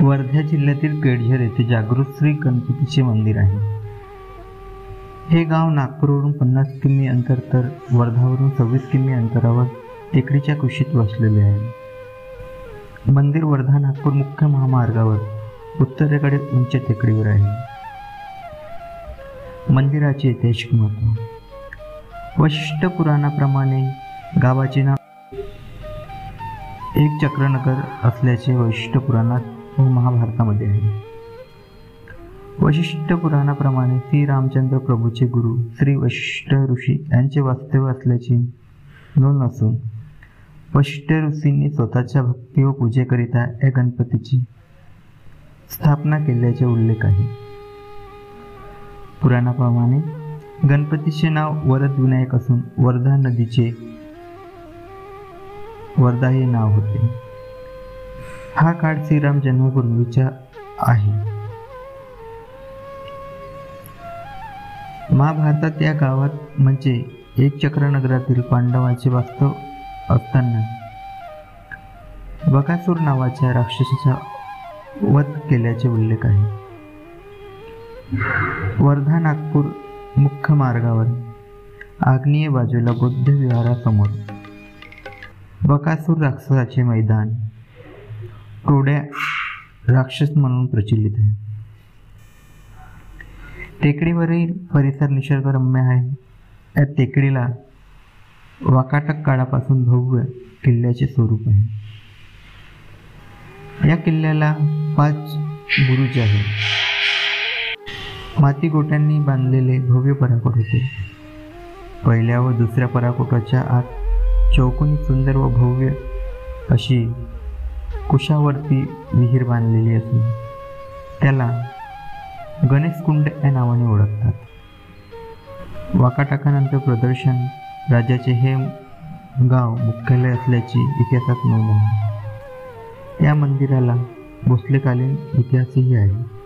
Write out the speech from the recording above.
वर्धा जिल्ह्यातील पेडझर येथे जागृत श्री गणपतीचे मंदिर आहे. हे गाव नागपूरवरून 50 किमी अंतर तर वर्धावरून 26 किमी अंतरावर टेकडीच्या कुशीत वसलेले आहे. मंदिर वर्धा नागपूर मुख्य महामार्गावर उत्तरेकडे उंच टेकडीवर आहे. मंदिराचे ऐतिहासिक महत्त्व. वशिष्ठ पुराणाप्रमाणे गावाचे नाव एक चक्रनगर असल्याचे वशिष्ठ पुराणात व महाभारतामध्ये आहे. वशिष्ठ पुराणाप्रमाणे श्री रामचंद्र प्रभूचे गुरु श्री वशिष्ठ ऋषी यांचे वास्तव्य असल्याची नोंद असून वशिष्ठ ऋषींनी स्वतःच्या भक्ती व पूजेकरिता या गणपतीची स्थापना केल्याचे उल्लेख आहे. पुराणाप्रमाणे गणपतीचे नाव वरद विनायक असून वर्धा नदीचे वर्धा हे नाव होते. हा काळ श्रीराम जन्मपूर्वीचा आहे. महाभारतात या गावात म्हणजे एक चक्रनगरातील पांडवांचे वास्तव असताना बकासूर नावाच्या राक्षसाचा वध केल्याचे उल्लेख आहे. वर्धा नागपूर मुख्य मार्गावर आग्नेय बाजूला बौद्ध विहारासमोर बकासूर राक्षसाचे मैदान टोड्या राक्षस म्हणून प्रचलित आहे. टेकडीवरील परिसर निसर्गरम्य आहे. या टेकडीला वाकाटक काळापासून भव्य किल्ल्याचे स्वरूप आहे. या किल्ल्याला 5 बुरुज आहे. माती गोट्यांनी बांधलेले भव्य पराकोट होते. पहिल्या व दुसऱ्या पराकोटाच्या आत चौकोनी सुंदर व भव्य अशी कुशावर्ती विहीर बांधलेली असून त्याला गणेशकुंड या नावाने ओळखतात. वाकाटकानंतर प्रदर्शन राज्याचे हे गाव मुख्यालय असल्याची इतिहासात नोंद आहे. या मंदिराला भोसलेकालीन इतिहासही आहे.